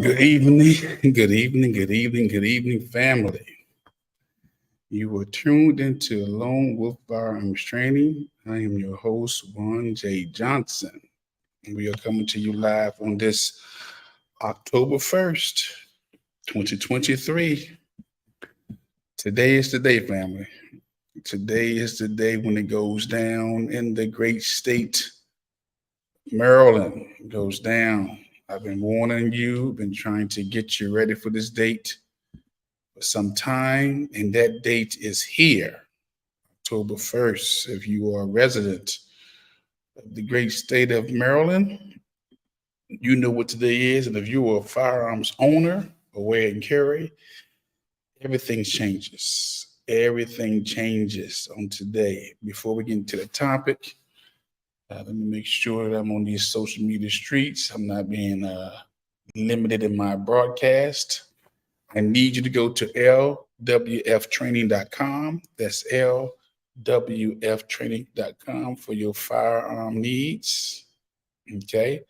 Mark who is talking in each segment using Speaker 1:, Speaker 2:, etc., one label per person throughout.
Speaker 1: Good evening, good evening, good evening, good evening, family. You were tuned into Alone with Firearms Training. I am your host, Juan J. Johnson. We are coming to you live on this October 1st, 2023. Today is the day, family. Today is the day when it goes down in the great state, Maryland. It goes down. I've been warning you, been trying to get you ready for this date for some time, and that date is here, October 1st. If you are a resident of the great state of Maryland, you know what today is. And if you are a firearms owner or wear and carry, everything changes. Everything changes on today. Before we get into the topic, let me make sure that I'm on these social media streets. I'm not being limited in my broadcast. I need you to go to lwftraining.com. That's lwftraining.com for your firearm needs. Okay.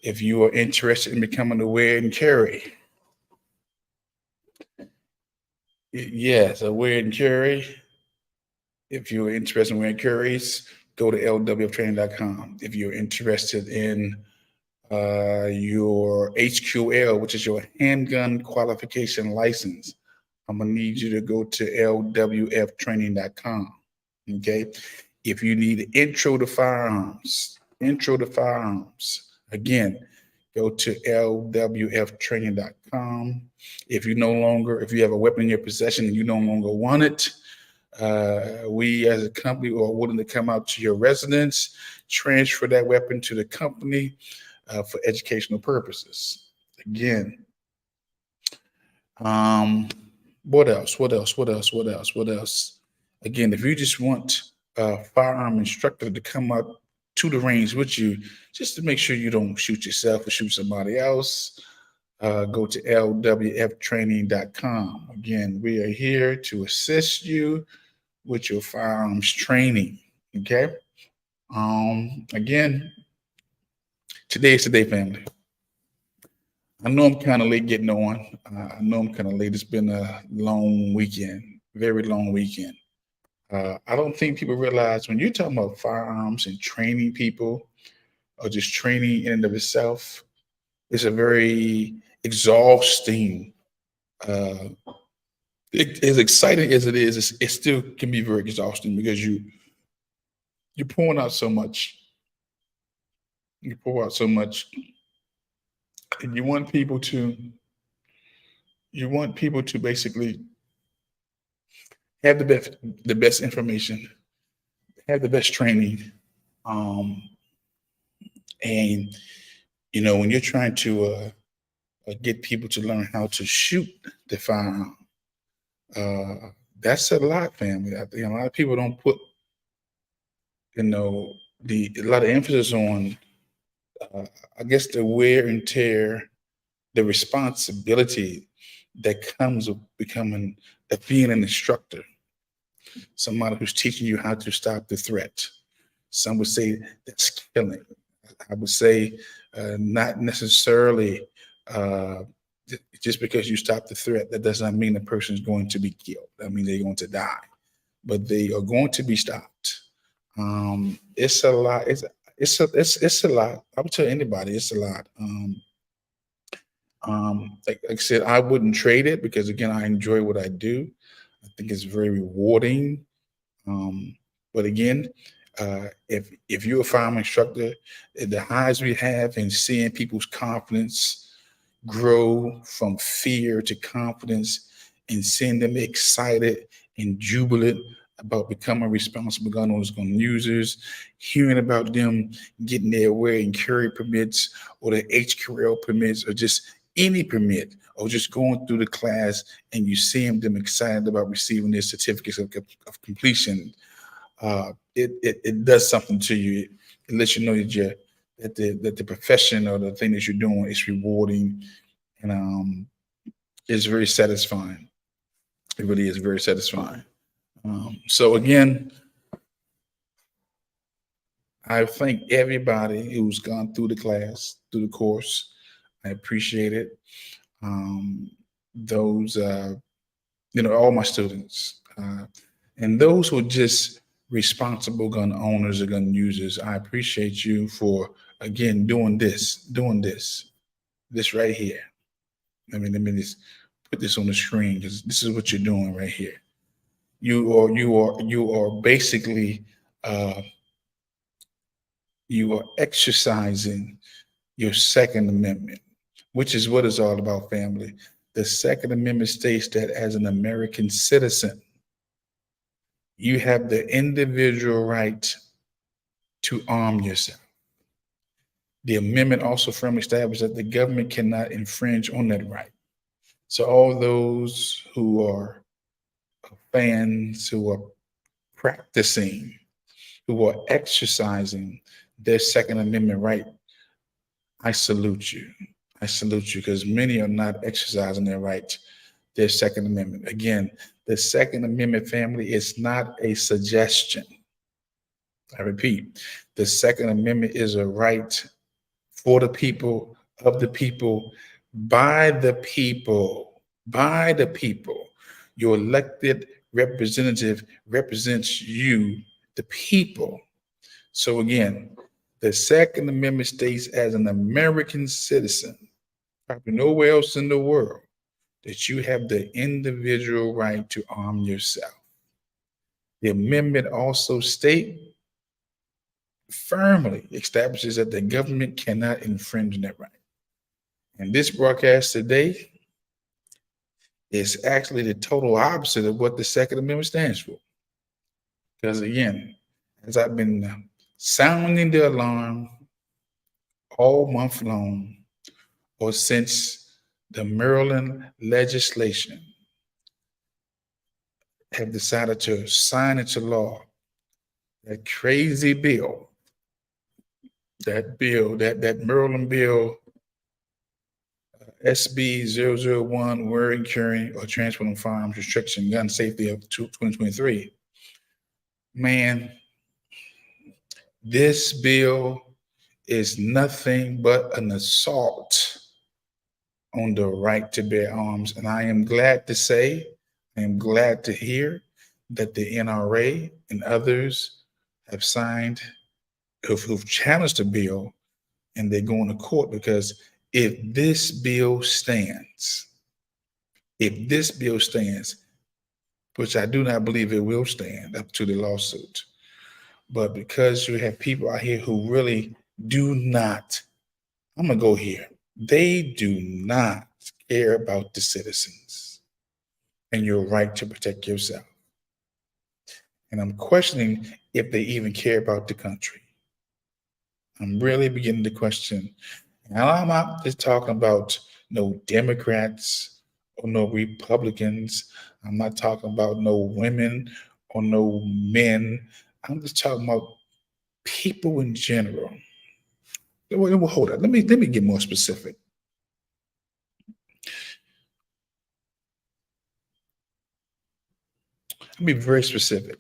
Speaker 1: If you are interested in becoming a wear and carry, yes, a wear and carry. If you're interested in wearing carries, go to lwftraining.com. If you're interested in your HQL, which is your handgun qualification license, I'm going to need you to go to lwftraining.com. Okay. If you need intro to firearms, again, go to lwftraining.com. If you have a weapon in your possession and you no longer want it, we as a company are willing to come out to your residence, transfer that weapon to the company for educational purposes. Again, what else? Again, if you just want a firearm instructor to come up to the range with you, just to make sure you don't shoot yourself or shoot somebody else, go to lwftraining.com. Again, we are here to assist you with your firearms training. Okay. Again, today is the day, family. I know I'm kind of late getting on. I know I'm kind of late. It's been a long weekend, very long weekend. I don't think people realize when you're talking about firearms and training people or just training in and of itself, it's a very exhausting, uh, as exciting as it is, it still can be very exhausting because you're pouring out so much. You pour out so much, and you want people to basically have the best information, have the best training, um, and when you're trying to get people to learn how to shoot the firearm, uh, that's a lot, family. I think a lot of people don't put a lot of emphasis on, uh, I guess, the wear and tear, the responsibility that comes with being an instructor, somebody who's teaching you how to stop the threat. Some would say that's killing. I would say not necessarily, uh, just because you stop the threat, that does not mean the person is going to be killed. I mean, they're going to die, but they are going to be stopped. It's a lot. It's a lot. I would tell anybody it's a lot. Like I said, I wouldn't trade it because again, I enjoy what I do. I think it's very rewarding. Um, but again, if you're a firearm instructor, the highs we have in seeing people's confidence grow from fear to confidence and seeing them excited and jubilant about becoming responsible gun owners, gun users, hearing about them getting their wear and carry permits or their HQL permits or just any permit or just going through the class and you see them excited about receiving their certificates of completion. It does something to you. It lets you know that the profession or the thing that you're doing is rewarding and it's very satisfying. It really is very satisfying. So again, I thank everybody who's gone through the class, through the course. I appreciate it. Those, all my students, and those who are just responsible gun owners or gun users, I appreciate you for, again, doing this right here. Let me just put this on the screen because this is what you're doing right here. You are basically, uh, you are exercising your Second Amendment, which is what it's all about, family. The Second Amendment states that as an American citizen, you have the individual right to arm yourself. The amendment also firmly established that the government cannot infringe on that right. So all those who are fans, who are practicing, who are exercising their Second Amendment right, I salute you. I salute you because many are not exercising their right, their Second Amendment. Again, the Second Amendment, family, is not a suggestion. I repeat, the Second Amendment is a right for the people, of the people, by the people, by the people. Your elected representative represents you, the people. So again, the Second Amendment states as an American citizen, probably nowhere else in the world, that you have the individual right to arm yourself. The amendment also firmly establishes that the government cannot infringe on that right. And this broadcast today is actually the total opposite of what the Second Amendment stands for. Because again, as I've been sounding the alarm all month long, or since the Maryland legislation have decided to sign into law that crazy bill, that Maryland bill, SB 001, wearing, carrying, or transporting firearms restriction, gun safety of 2023. Man, this bill is nothing but an assault on the right to bear arms. And I am glad to say, I am glad to hear that the NRA and others have signed, who've challenged the bill, and they're going to court because if this bill stands, which I do not believe it will stand up to the lawsuit, but because you have people out here who really do not, I'm going to go here, they do not care about the citizens and your right to protect yourself. And I'm questioning if they even care about the country. I'm really beginning to question. And I'm not just talking about no Democrats or no Republicans. I'm not talking about no women or no men. I'm just talking about people in general. Well, hold on. Let me get more specific. Let me be very specific.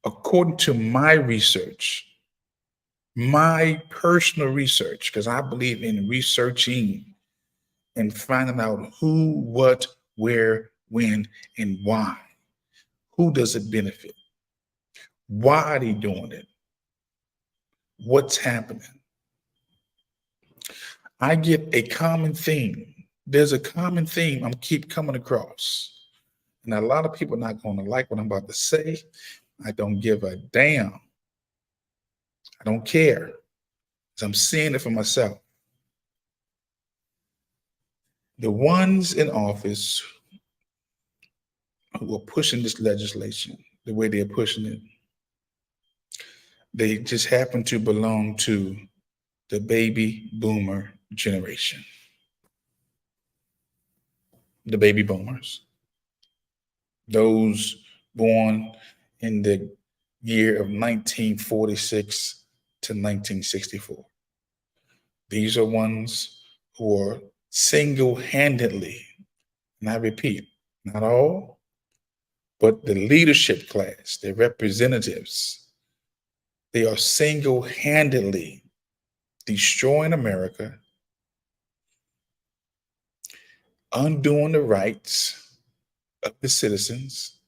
Speaker 1: According to my research, my personal research, because I believe in researching and finding out who, what, where, when, and why. Who does it benefit? Why are they doing it? What's happening? I get a common theme. There's a common theme I'm keep coming across. And a lot of people are not going to like what I'm about to say. I don't give a damn. I don't care. Because I'm seeing it for myself. The ones in office who are pushing this legislation the way they're pushing it, they just happen to belong to the baby boomer generation. The baby boomers. Those born in the year of 1946 to 1964. These are ones who are single-handedly, and I repeat, not all, but the leadership class, the representatives, they are single-handedly
Speaker 2: destroying America, undoing the rights of the citizens,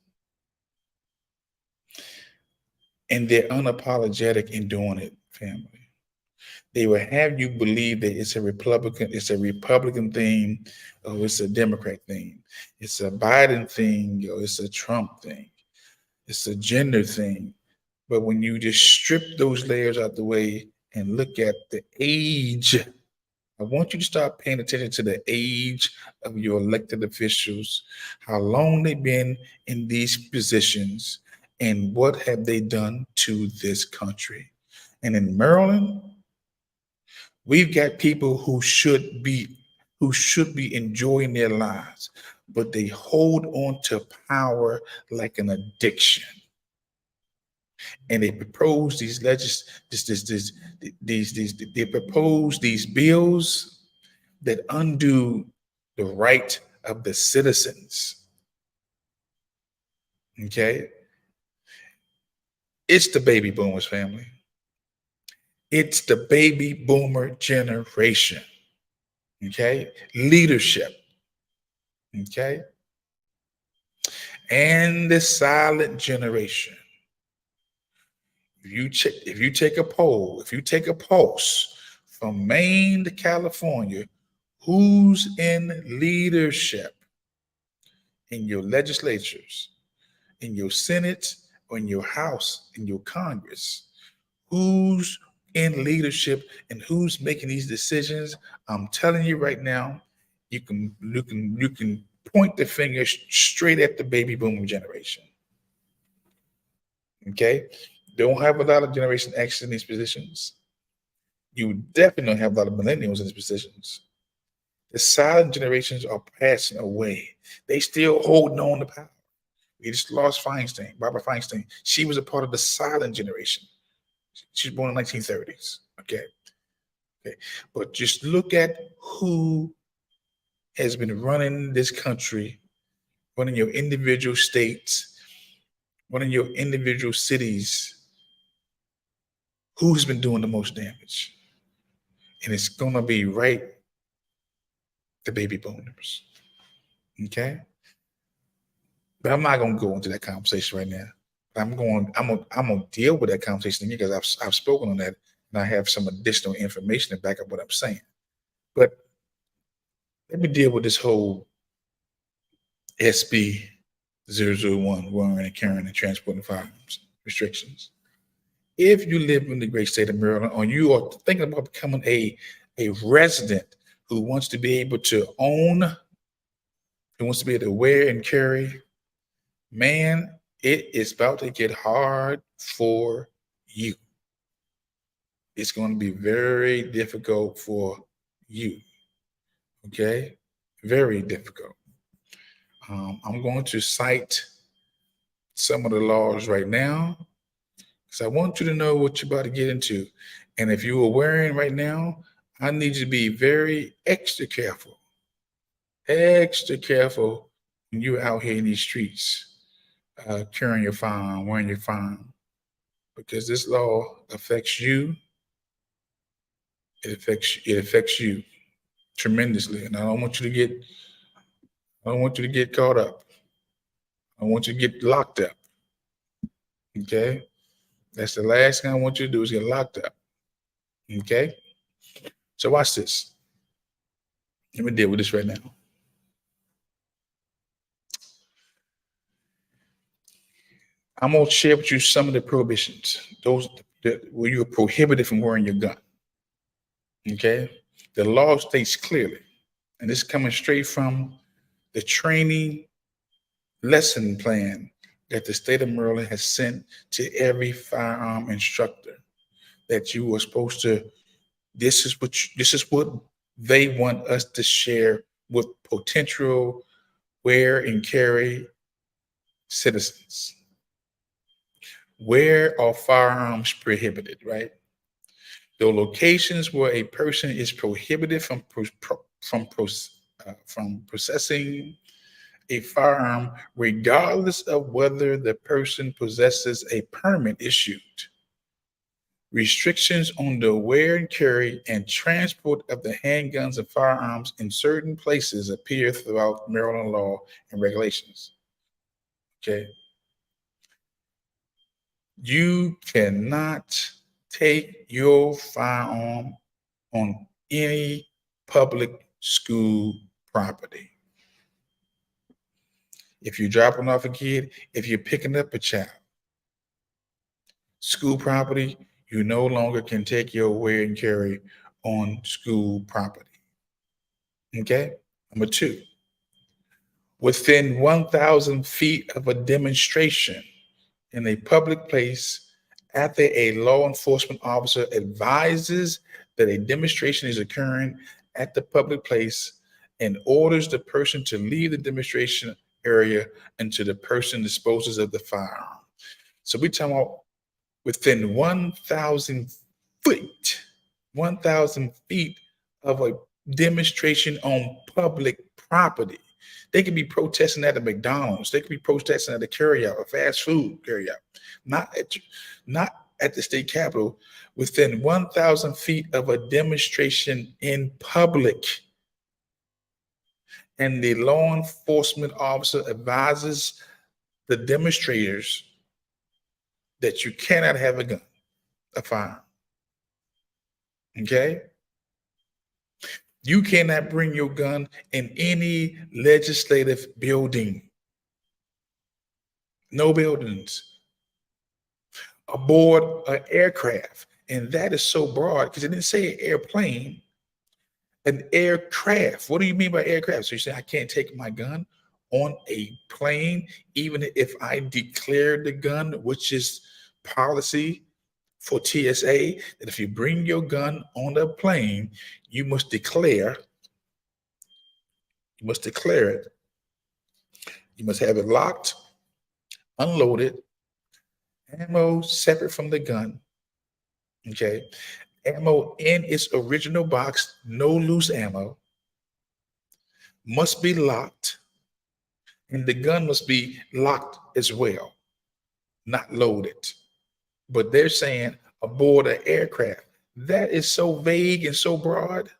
Speaker 2: and they're unapologetic in doing it, family. They will have you believe that it's a Republican thing, or it's a Democrat thing, it's a Biden thing, or it's a Trump thing, it's a gender thing. But when you just strip those layers out the way and look at the age, I want you to start paying attention to the age of your elected officials, how long they've been in these positions, and what have they done to this country. And in Maryland, we've got people who should be enjoying their lives, but they hold on to power like an addiction. And they propose these they propose these bills that undo the right of the citizens. Okay, it's the baby boomers, family. It's the baby boomer generation. Okay, leadership. Okay, and the silent generation. If you take a pulse from Maine to California, who's in leadership in your legislatures, in your Senate, or in your House, in your Congress? Who's in leadership and who's making these decisions? I'm telling you right now, you can point the finger straight at the baby boomer generation. Okay, don't have a lot of Generation X in these positions. You definitely don't have a lot of millennials in these positions. The silent generations are passing away. They still holding on to power. We just lost Feinstein, Barbara Feinstein. She was a part of the silent generation. She was born in the 1930s. Okay. Okay. But just look at who has been running this country, running your individual states, running your individual cities. Who's been doing the most damage? And it's gonna be right the baby boomers. Okay. But I'm not gonna go into that conversation right now. I'm gonna deal with that conversation because I've spoken on that and I have some additional information to back up what I'm saying. But let me deal with this whole SB 001, wearing and carrying and transporting firearms restrictions. If you live in the great state of Maryland, or you are thinking about becoming a resident who wants to be able to own, who wants to be able to wear and carry, man, it is about to get hard for you. It's going to be very difficult for you. Okay? Very difficult. I'm going to cite some of the laws right now because I want you to know what you're about to get into. And if you are wearing right now, I need you to be very extra careful when you're out here in these streets, carrying your firearm, wearing your firearm, because this law affects you. It affects you tremendously, and I don't want you to get caught up. I want you to get locked up. Okay, that's the last thing I want you to do is get locked up. Okay, so watch this. Let me deal with this right now. I'm gonna share with you some of the prohibitions. Those that where you are prohibited from wearing your gun. Okay, the law states clearly, and this is coming straight from the training lesson plan that the state of Maryland has sent to every firearm instructor that you are supposed to. This is what they want us to share with potential wear and carry citizens. Where are firearms prohibited? Right, the locations where a person is prohibited from possessing a firearm, regardless of whether the person possesses a permit issued, restrictions on the wear and carry and transport of the handguns and firearms in certain places appear throughout Maryland law and regulations. Okay. You cannot take your firearm on any public school property. If you're dropping off a kid, if you're picking up a child, school property, you no longer can take your wear and carry on school property. Okay? Number two, within 1,000 feet of a demonstration in a public place after a law enforcement officer advises that a demonstration is occurring at the public place and orders the person to leave the demonstration area until the person disposes of the firearm. So we're talking about within 1,000 feet, 1,000 feet of a demonstration on public property. They could be protesting at a McDonald's. They could be protesting at a carryout, a fast food carryout, not at the state capitol. Within 1,000 feet of a demonstration in public, and the law enforcement officer advises the demonstrators that you cannot have a gun, a firearm. Okay? You cannot bring your gun in any legislative building. No buildings. Aboard an aircraft. And that is so broad because it didn't say an airplane, an aircraft. What do you mean by aircraft? So you say, I can't take my gun on a plane, even if I declare the gun, which is policy for TSA, that if you bring your gun on a plane, you must declare it. You must have it locked, unloaded, ammo separate from the gun. Okay. Ammo in its original box, no loose ammo, must be locked, and the gun must be locked as well, not loaded. But they're saying aboard an aircraft. That is so vague and so broad.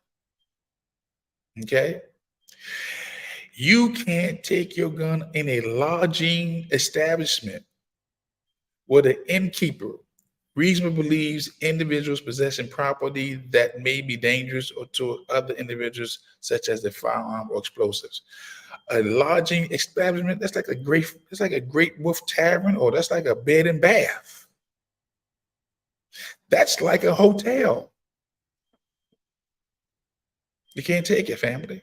Speaker 2: Okay. You can't take your gun in a lodging establishment where the innkeeper reasonably believes individuals possessing property that may be dangerous or to other individuals, such as a firearm or explosives. A lodging establishment, that's like a Great Wolf Tavern, or that's like a bed and bath. That's like a hotel. You can't take it, family.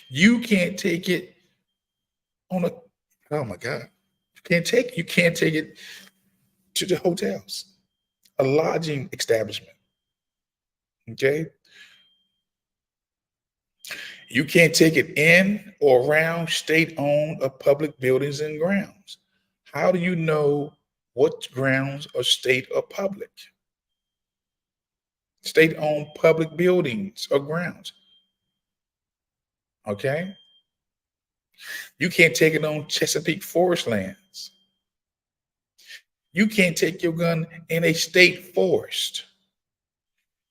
Speaker 2: You can't take it on a, oh my God. You can't take it to the hotels, a lodging establishment. Okay. You can't take it in or around state-owned or public buildings and grounds. How do you know what grounds are state or public? State-owned public buildings or grounds. Okay? You can't take it on Chesapeake forest lands. You can't take your gun in a state forest.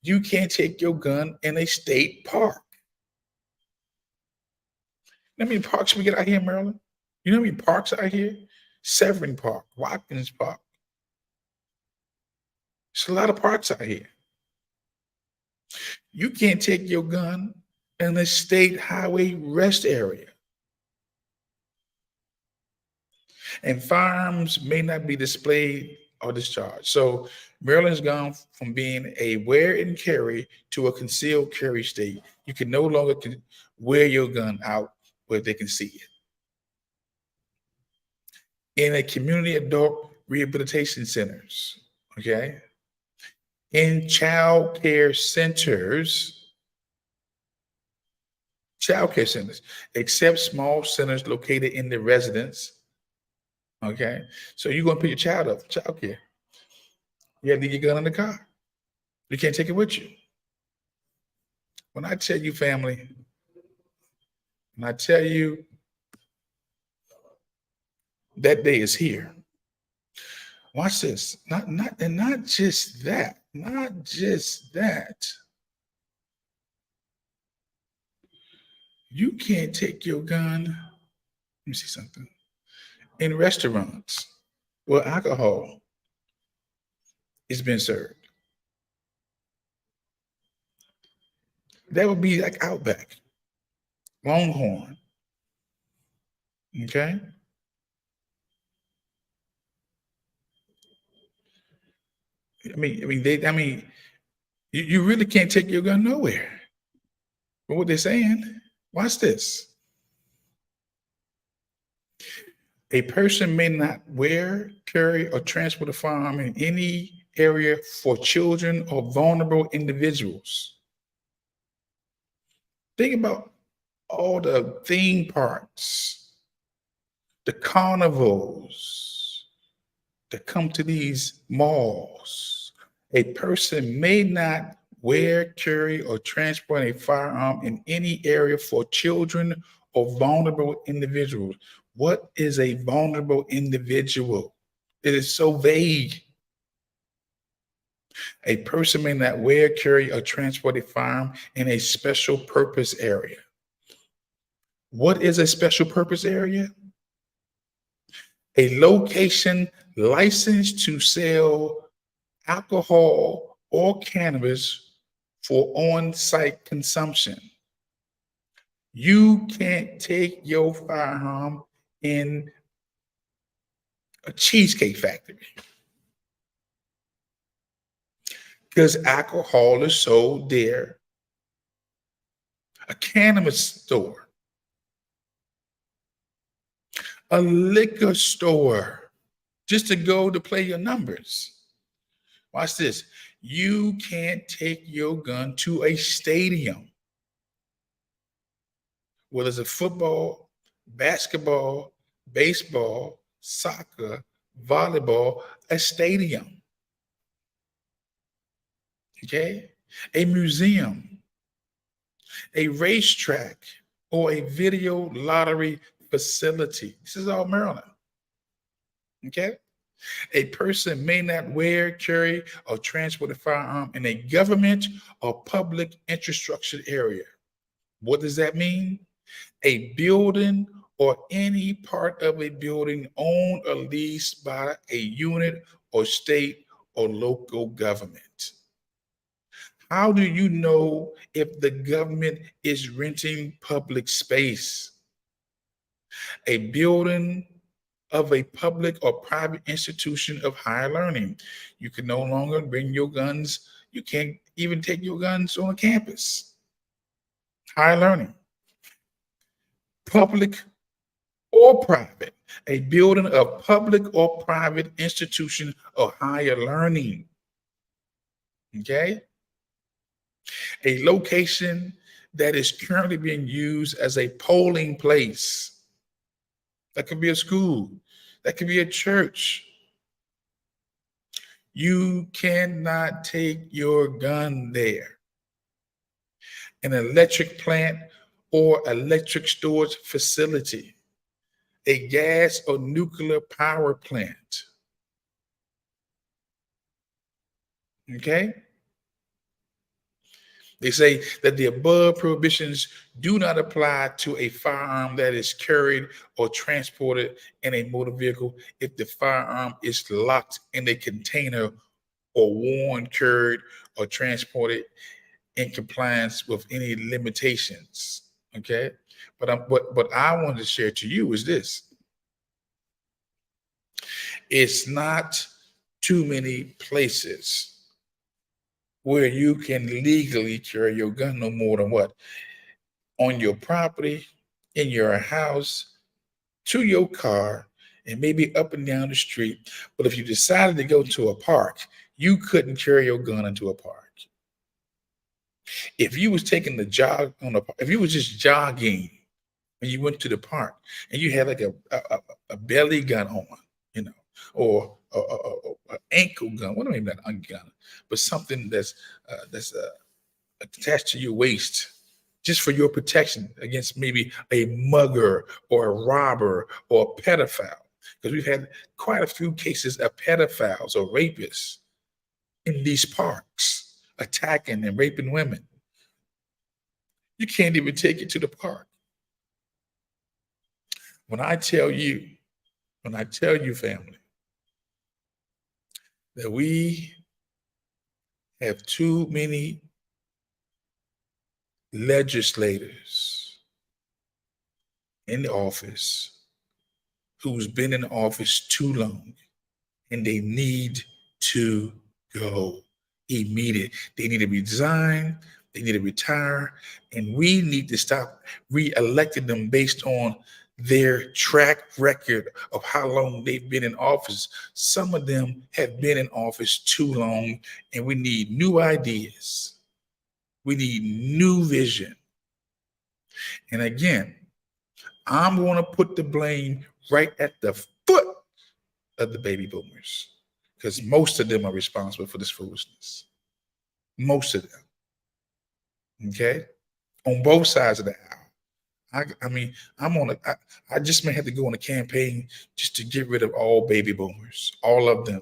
Speaker 2: You can't take your gun in a state park. You know how many parks we get out here in Maryland? You know how many parks out here? Severn Park, Watkins Park. There's a lot of parks out here. You can't take your gun in a state highway rest area. And firearms may not be displayed or discharged. So Maryland's gone from being a wear and carry to a concealed carry state. You can no longer wear your gun out where they can see it. In a community adult rehabilitation centers, okay? In child care centers, except small centers located in the residence. Okay, so you're gonna pick your child up, child care. You have to leave your gun in the car. You can't take it with you. When I tell you, family, when I tell you that day is here, Watch this. Not just that. Not just that. You can't take your gun. Let me see something. In restaurants where alcohol is being served. That would be like Outback, Longhorn. Okay. You really can't take your gun nowhere. But what they're saying, watch this. A person may not wear, carry, or transport a firearm in any area for children or vulnerable individuals. Think about all the theme parks, the carnivals that come to these malls. A person may not wear, carry, or transport a firearm in any area for children or vulnerable individuals. What is a vulnerable individual? It is so vague. A person may not wear, carry, or transport a firearm in a special purpose area. What is a special purpose area? A location licensed to sell alcohol or cannabis for on-site consumption. You can't take your firearm in a cheesecake factory because alcohol is sold there. A cannabis store, a liquor store, just to go to play your numbers. Watch this. You can't take your gun to a stadium, whether it's a football, basketball, baseball, soccer, volleyball, a stadium. Okay? A museum, a racetrack, or a video lottery facility. This is all Maryland. Okay? A person may not wear, carry, or transport a firearm in a government or public infrastructure area. What does that mean? A building or any part of a building owned or leased by a unit or state or local government. How do you know if the government is renting public space? A building of a public or private institution of higher learning. You can no longer bring your guns. You can't even take your guns on a campus. Higher learning. Public or private. A building of public or private institution of higher learning. Okay? A location that is currently being used as a polling place. That could be a school. That could be a church. You cannot take your gun there. An electric plant or electric storage facility. A gas or nuclear power plant. Okay? They say that the above prohibitions do not apply to a firearm that is carried or transported in a motor vehicle if the firearm is locked in a container or worn, carried, or transported in compliance with any limitations. Okay, but what I want to share to you is this: it's not too many places where you can legally carry your gun no more than what? On your property, in your house, to your car, and maybe up and down the street. But if you decided to go to a park, you couldn't carry your gun into a park. If you was taking the jog on a, if you was just jogging and you went to the park and you had like a belly gun on, you know, or an ankle gun. What do I mean that gun? But something that's attached to your waist, just for your protection against maybe a mugger or a robber or a pedophile. because we've had quite a few cases of pedophiles or rapists in these parks attacking and raping women. You can't even take it to the park. When I tell you, family, that we have too many legislators in the office who's been in office too long, and they need to go immediately. They need to resign, they need to retire, and we need to stop re-electing them based on their track record of how long they've been in office. Some of them have been in office too long, and we need new ideas. We need new vision. And again, I'm going to put the blame right at the foot of the baby boomers, because most of them are responsible for this foolishness. Most of them. Okay? On both sides of the aisle. I mean, I just may have to go on a campaign just to get rid of all baby boomers, all of them.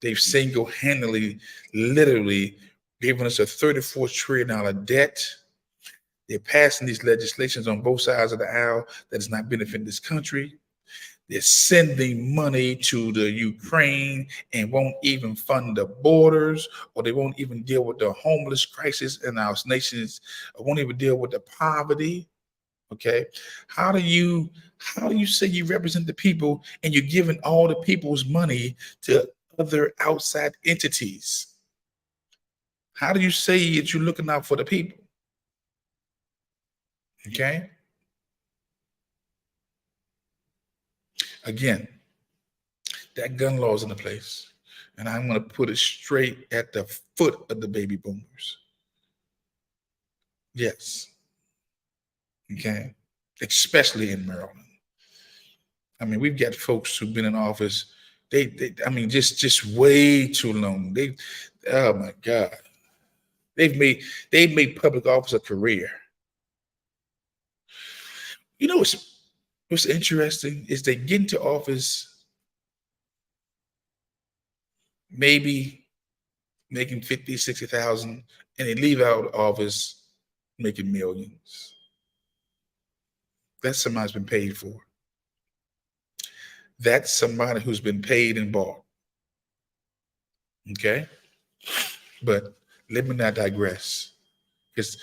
Speaker 2: They've single-handedly, literally given us a $34 trillion debt. They're passing these legislations on both sides of the aisle that is not benefiting this country. They're sending money to the Ukraine and won't even fund the borders, or they won't even deal with the homeless crisis in our nations, or won't even deal with the poverty. Okay, how do you say you represent the people and you're giving all the people's money to other outside entities? How do you say that you're looking out for the people? Okay. Again, that gun law is in place, and I'm going to put it straight at the foot of the baby boomers. Yes. Okay. Especially in Maryland. I mean, we've got folks who've been in office. I mean, just way too long. Oh my God. They've made public office a career. You know what's interesting is they get into office maybe making 50, 60,000, and they leave out of office making millions. That's somebody's been paid for. That's somebody who's been paid and bought. Okay? But let me not digress, because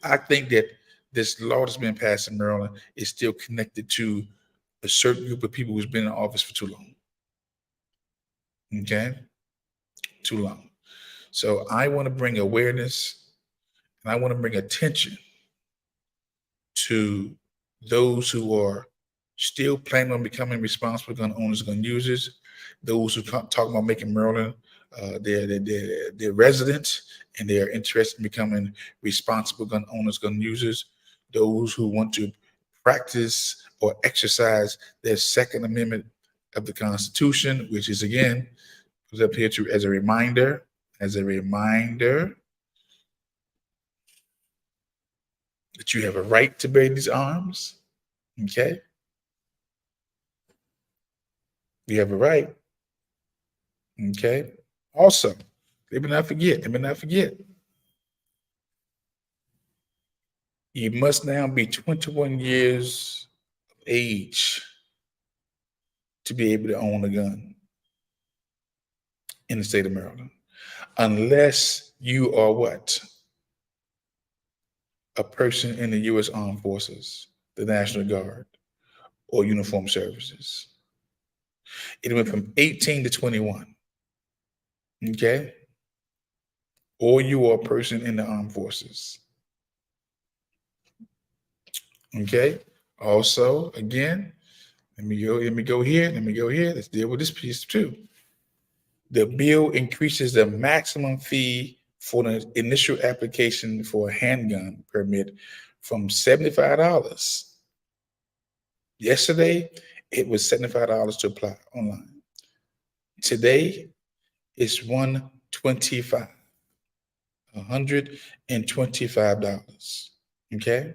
Speaker 2: I think that this law that's been passed in Maryland is still connected to a certain group of people who's been in office for too long. Okay? Too long. So I want to bring awareness, and I want to bring attention to those who are still planning on becoming responsible gun owners, gun users, those who talk about making Maryland their residents, and they are interested in becoming responsible gun owners, gun users, those who want to practice or exercise their Second Amendment of the Constitution, which is, again, put up here as a reminder, that you have a right to bear these arms. Okay? You have a right. Okay? Also, let me not forget, you must now be 21 years of age to be able to own a gun in the state of Maryland, unless you are what? A person in the U.S. Armed Forces, the National Guard, or Uniformed Services. It went from 18 to 21. Okay? Or you are a person in the armed forces. Okay? Also, again, let me go here. Let's deal with this piece too. The bill increases the maximum fee for the initial application for a handgun permit from $75. Yesterday, it was $75 to apply online. Today, it's $125. $125. Okay?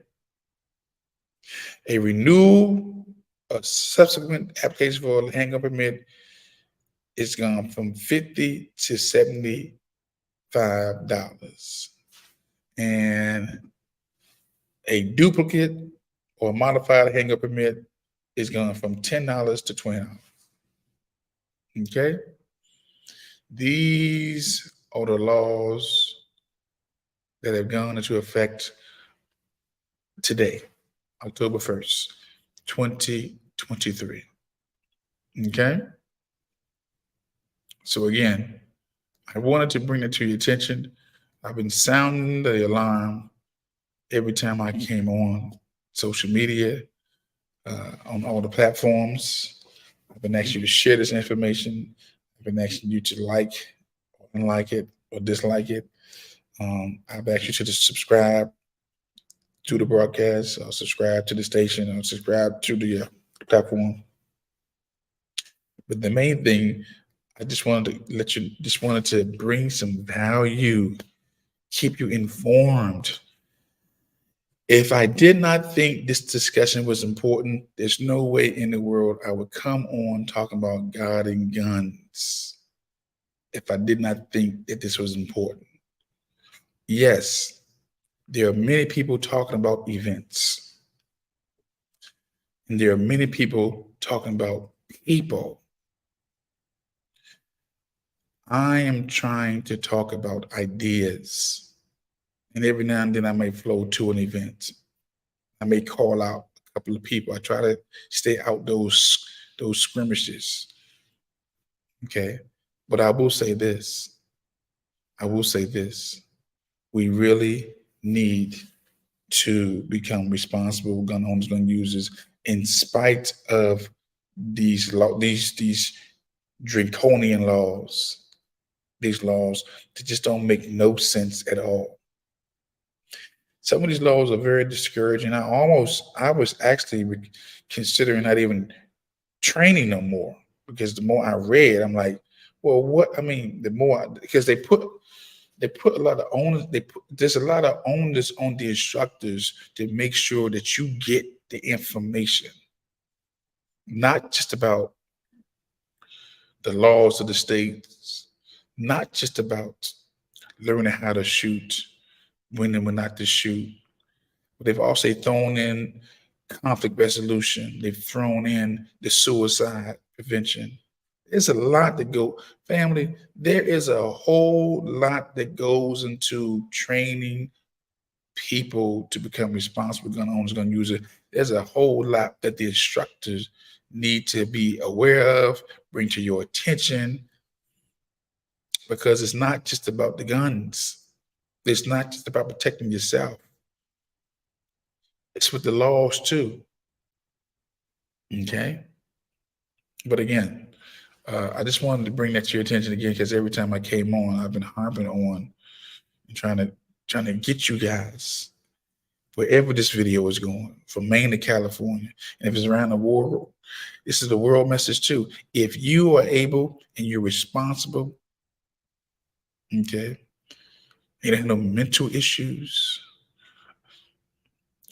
Speaker 2: A renewal a subsequent application for a handgun permit is gone from $50 to $75. And a duplicate or modified handgun permit is going from $10 to $20. Okay? These are the laws that have gone into effect today, October 1st, 2023. Okay? So again, I wanted to bring it to your attention. I've been sounding the alarm every time I came on social media, on all the platforms. I've been asking you to share this information. I've been asking you to like or unlike it or dislike it. I've asked you to subscribe to the broadcast, or subscribe to the station, or subscribe to the platform. But the main thing, I just wanted to bring some value, keep you informed. If I did not think this discussion was important, there's no way in the world I would come on talking about God and guns if I did not think that this was important. Yes, there are many people talking about events, and there are many people talking about people. I am trying to talk about ideas, and every now and then I may flow to an event. I may call out a couple of people. I try to stay out those skirmishes. Okay, but I will say this. We really need to become responsible gun owners, gun users, in spite of these draconian laws. These laws that just don't make no sense at all. Some of these laws are very discouraging. I was actually considering not even training no more, because the more I read, I'm like, well, what? I mean, because they put a lot of onus. There's a lot of onus on the instructors to make sure that you get the information, not just about the laws of the states, not just about learning how to shoot, when and when not to shoot. But they've also thrown in conflict resolution. They've thrown in the suicide prevention. There's a lot that family, there is a whole lot that goes into training people to become responsible gun owners, gun users. There's a whole lot that the instructors need to be aware of, bring to your attention, because it's not just about the guns. It's not just about protecting yourself. It's with the laws too. Okay? But again, I just wanted to bring that to your attention again, because every time I came on, I've been harping on and trying to get you guys wherever this video is going, from Maine to California, and if it's around the world. This is the world message too. If you are able and you're responsible, okay, you don't have no mental issues.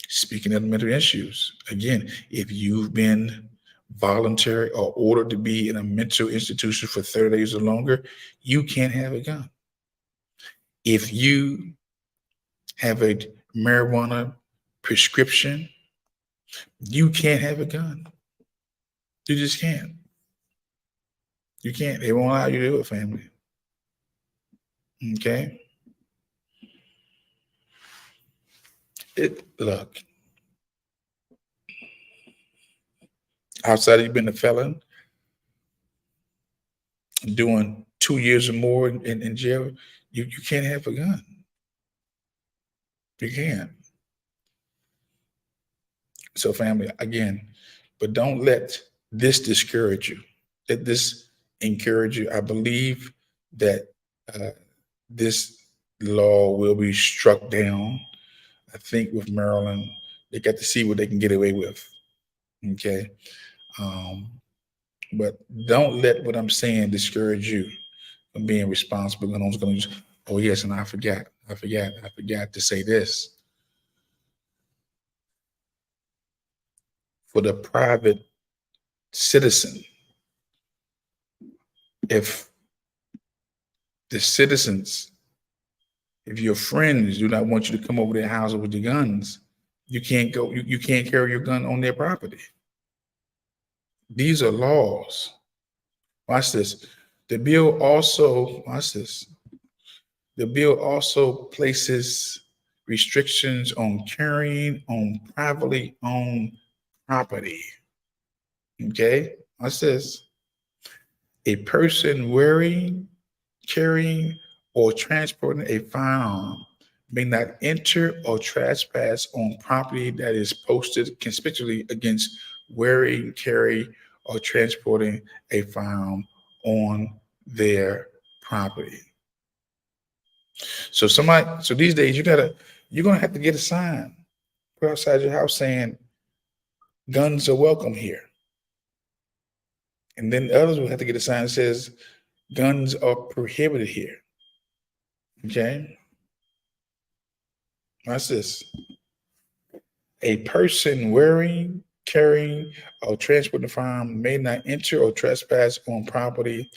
Speaker 2: Speaking of mental issues, again, if you've been voluntary or ordered to be in a mental institution for 30 days or longer, you can't have a gun. If you have a marijuana prescription, you can't have a gun. You just can't. You can't. They won't allow you to do it, family. Okay? Look, outside of you being a felon, doing 2 years or more in jail, you can't have a gun. You can't. So family, again, but don't let this discourage you. Let this encourage you. I believe that this law will be struck down. I think with Maryland, they got to see what they can get away with. Okay. But don't let what I'm saying discourage you from being responsible. And I was going to use, oh yes, and I forgot to say this. For the private citizen, if the citizens, if your friends do not want you to come over their house with your guns, you can't go, you can't carry your gun on their property. These are laws. Watch this. The bill also, watch this. The bill also places restrictions on carrying on privately owned property. Okay, watch this. A person wearing, carrying, or transporting a firearm may not enter or trespass on property that is posted conspicuously against wearing, carry, or transporting a firearm on their property. So these days you're gonna have to get a sign put outside your house saying guns are welcome here. And then others will have to get a sign that says guns are prohibited here. Okay. Watch this. A person wearing, carrying, or transporting a firearm may not enter or trespass on property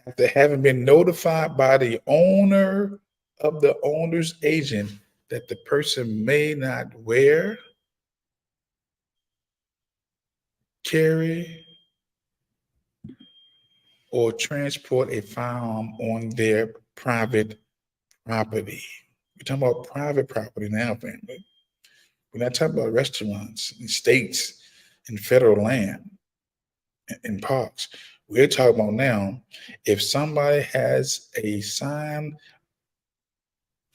Speaker 2: after having been notified by the owner of the owner's agent that the person may not wear, carry, or transport a firearm on their private property. We're talking about private property now, family. We're not talking about restaurants and states and federal land and parks. We're talking about now if somebody has a sign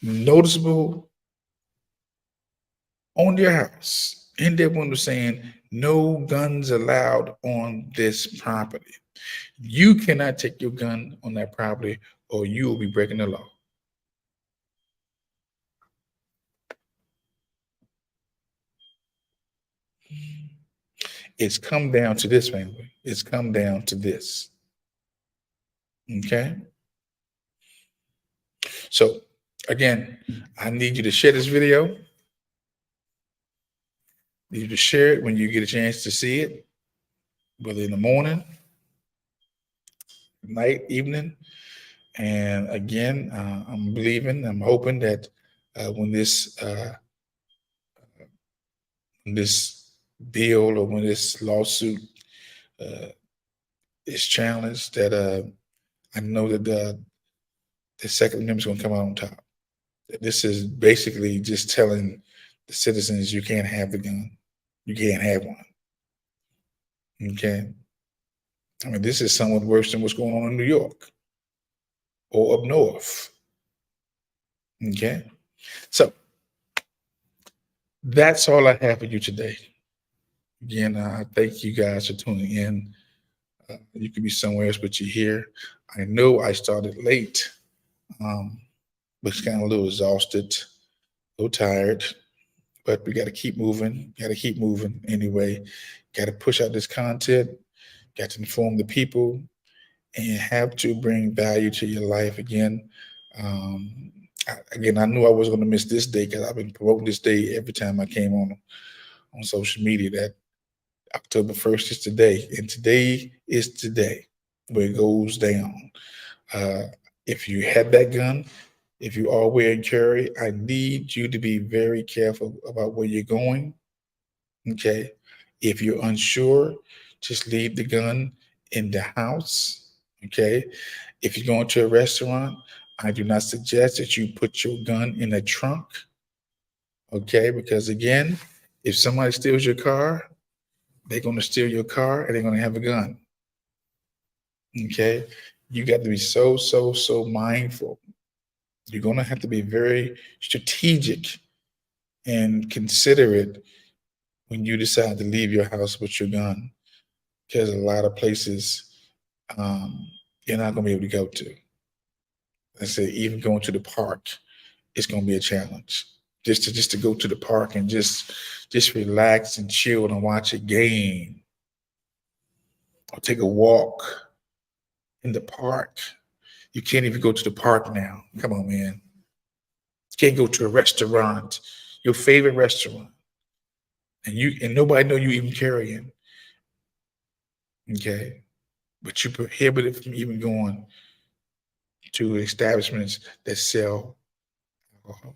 Speaker 2: noticeable on their house in their window saying no guns allowed on this property. You cannot take your gun on that property or you will be breaking the law. It's come down to this, family. It's come down to this. Okay? So, again, I need you to share this video. Need you to share it when you get a chance to see it, whether in the morning, night, evening. And again, I'm believing, I'm hoping that when this bill or when this lawsuit is challenged, that I know that the Second Amendment is going to come out on top. This is basically just telling the citizens you can't have the gun, you can't have one. Okay, I mean this is somewhat worse than what's going on in New York or up north. Okay, so that's all I have for you today. Again, I thank you guys for tuning in. You could be somewhere else, but you're here. I know I started late, but kind of a little exhausted, a little tired, but we got to keep moving. Got to keep moving anyway. Got to push out this content. Got to inform the people, and you have to bring value to your life again. I knew I was going to miss this day because I've been promoting this day every time I came on social media. That October 1st is today, and today is today where it goes down. If you have that gun, if you are wearing carry, I need you to be very careful about where you're going. Okay. If you're unsure, just leave the gun in the house. Okay. If you're going to a restaurant, I do not suggest that you put your gun in a trunk. Okay. Because again, if somebody steals your car, they're going to steal your car and they're going to have a gun. Okay. You got to be so mindful. You're going to have to be very strategic and considerate when you decide to leave your house with your gun, because a lot of places you're not going to be able to go to. I say even going to the park, it's going to be a challenge. Just to go to the park and just relax and chill and watch a game or take a walk in the park. You can't even go to the park now. Come on, man. You can't go to a restaurant, your favorite restaurant, and nobody know you even carrying. Okay. But you prohibit it from even going to establishments that sell alcohol.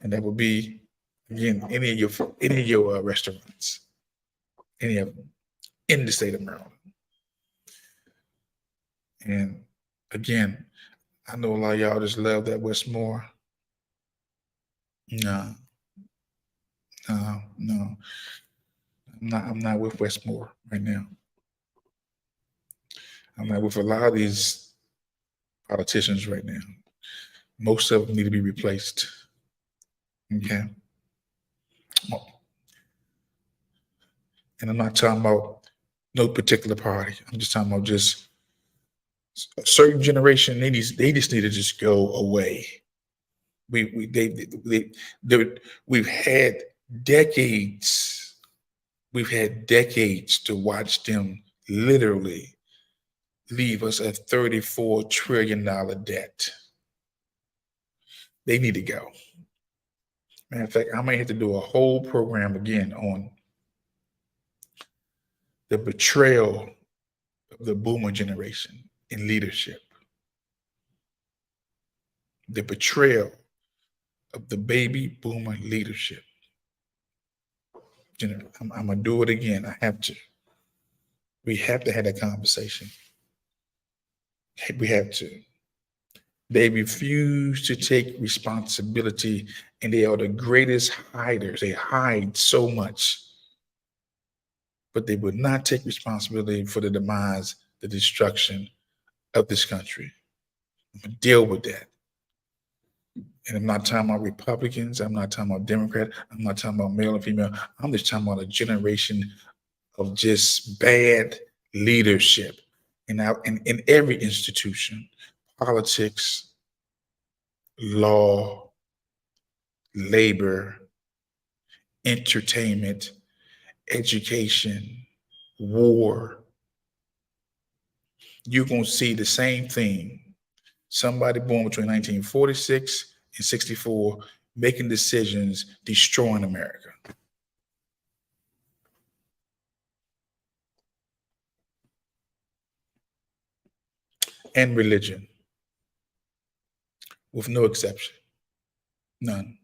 Speaker 2: And that would be, again, any of your restaurants, any of them in the state of Maryland. And again, I know a lot of y'all just love that Westmore. No, no. I'm not with Westmore right now. I'm not with a lot of these politicians right now. Most of them need to be replaced. Okay. And I'm not talking about no particular party. I'm just talking about just a certain generation. They just need to just go away. We've had decades. We've had decades to watch them literally leave us a $34 trillion debt. They need to go. Matter of fact, I may have to do a whole program again on the betrayal of the boomer generation in leadership. The betrayal of the baby boomer leadership. I'm gonna do it again. I have to. We have to have that conversation. We have to. They refuse to take responsibility, and they are the greatest hiders. They hide so much, but they would not take responsibility for the demise, the destruction of this country. I'm gonna deal with that. And I'm not talking about Republicans. I'm not talking about Democrat. I'm not talking about male and female. I'm just talking about a generation of just bad leadership in every institution, politics, law, labor, entertainment, education, war. You're going to see the same thing. Somebody born between 1946 and 64 making decisions, destroying America. And religion, with no exception. None.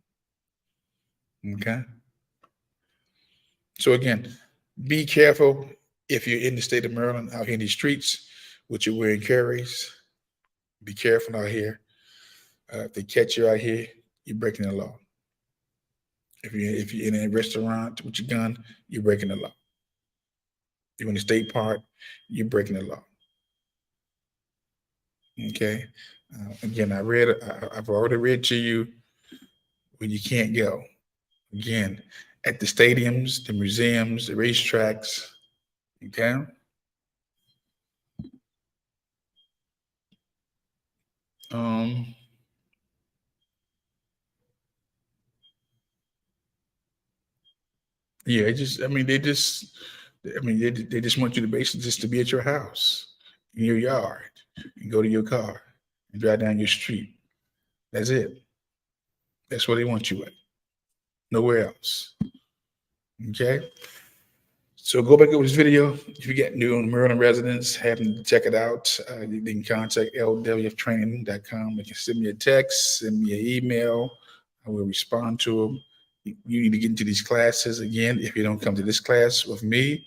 Speaker 2: Okay? So again, be careful if you're in the state of Maryland, out here in these streets, what you're wearing carries. Be careful out here. If they catch you out here, you're breaking the law. If you're in a restaurant with your gun, you're breaking the law. You're in the state park, you're breaking the law. Okay. Again, I've already read to you where you can't go. Again, at the stadiums, the museums, the racetracks. Okay. Yeah, they just want you to basically just to be at your house, in your yard, and go to your car and drive down your street. That's it. That's where they want you at. Nowhere else. Okay. So go back over this video. If you get new on Maryland residents, have them check it out. You can contact lwftraining.com. You can send me a text, send me an email. I will respond to them. You need to get into these classes. Again, if you don't come to this class with me,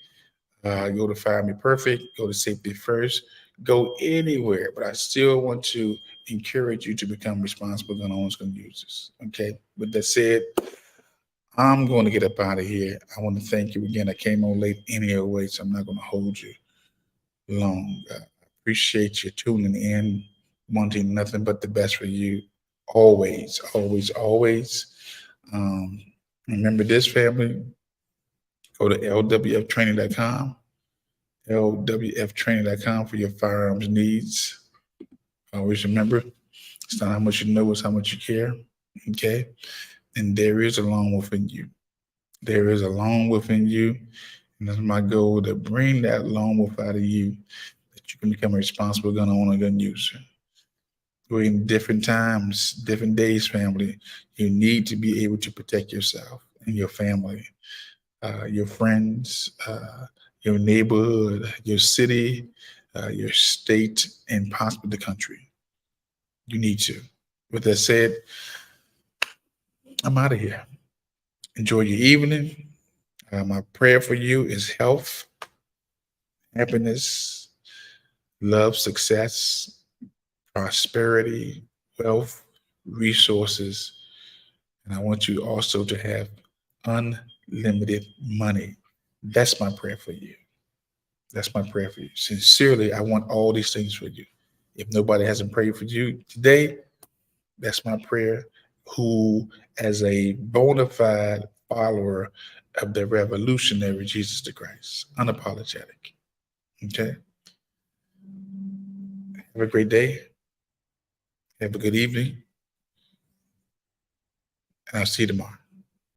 Speaker 2: go to Fire Me Perfect, go to Safety First, go anywhere. But I still want to encourage you to become responsible gun owners, gun users. Okay. With that said, I'm going to get up out of here. I want to thank you again. I came on late anyway, so I'm not going to hold you long. I appreciate you tuning in, wanting nothing but the best for you. Always, always, always. Remember this, family. Go to lwftraining.com, lwftraining.com for your firearms needs. Always remember, it's not how much you know, it's how much you care. Okay? And there is a lawn within you. There is a lawn within you. And that's my goal, to bring that lawn wolf out of you, that you can become a responsible gun owner, gun user. We're in different times, different days, family. You need to be able to protect yourself and your family, your friends, your neighborhood, your city, your state, and possibly the country. You need to. With that said, I'm out of here. Enjoy your evening. My prayer for you is health, happiness, love, success, prosperity, wealth, resources. And I want you also to have unlimited money. That's my prayer for you. That's my prayer for you. Sincerely, I want all these things for you. If nobody hasn't prayed for you today, that's my prayer. Who, as a bona fide follower of the revolutionary Jesus the Christ, unapologetic. Okay? Have a great day. Have a good evening. And I'll see you tomorrow.